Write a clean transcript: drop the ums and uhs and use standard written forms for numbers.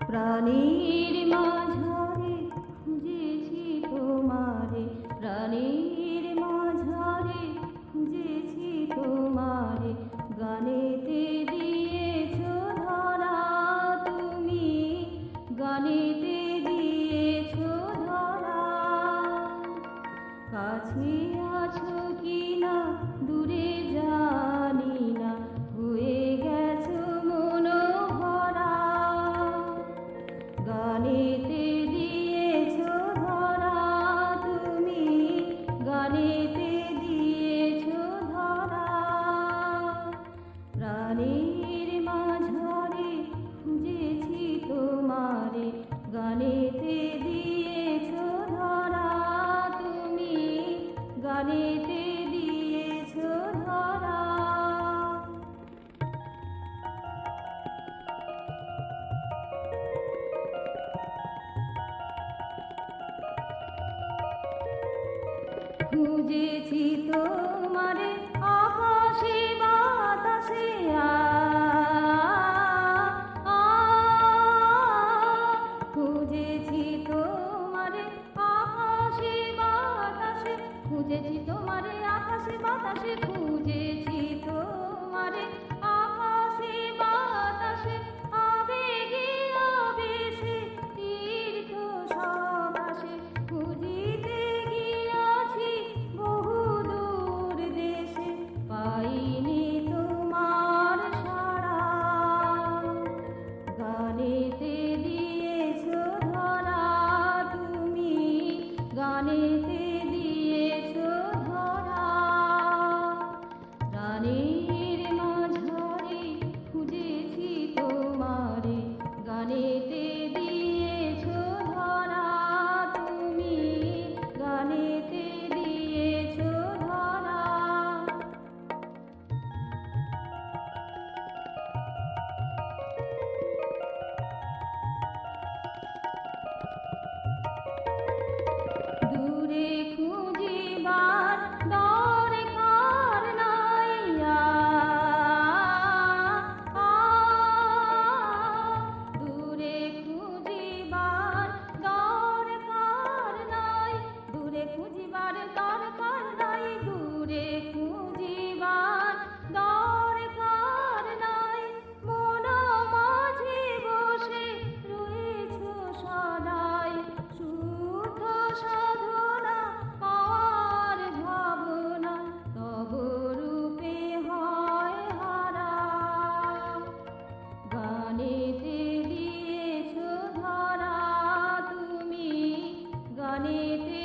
প্রাণীর মাঝারে খুঁজেছি তোমারে, প্রাণীর মাঝারে খুঁজেছি তোমারে, গানেতে দিয়েছো ধরা তুমি, গানেতে দিয়েছো ধরা। কাছে আছো কিনা দূরে জানি না, হয়ে গেছো মনোহরা, গানেতে দিয়েছো ধরা তুমি, গানেতে দিয়েছো ধরা। প্রাণীর মাঝারে খুঁজেছি তোমারে, গানেতে দিয়েছো ধরা তুমি, গানেতে দিয়েছো ধরা। খুঁজেছি তোমারে আকাশে বাতাসে, খুঁজেছি তোমারে আকাশে বাতাসে, খুঁজেছি তোমারে আকাশে বাতাসে, খুঁজেছি তোমারে আকাশে বাতাসে, আবেগে আবেশে তীর্থ সবাসে, খুঁজিতে গিয়াছি বহু দূর দেশে, পাইনি তোমার সাড়া, গানেতে দিয়েছো ধরা তুমি, গানেতে দিয়েছো ধরা। প্রাণীর মাঝারে খুঁজেছি তোমারে, গানেতে দিয়েছো ধরা তুমি, গানেতে দিয়েছো ধরা। দূরে খুঁজিবার দরকার নাই, দূরে খুঁজিবার দরকার নাই, দূরে খুঁজিবার দরকার নাই, দূরে খুঁজিবার দরকার নাই। মন মাঝে বসে রয়েছো সদাই, শুদ্ধ সাধনা আর ভাবনা, তব রূপে হয় হারা, গানেতে দিয়েছো ধরা তুমি, গানেতে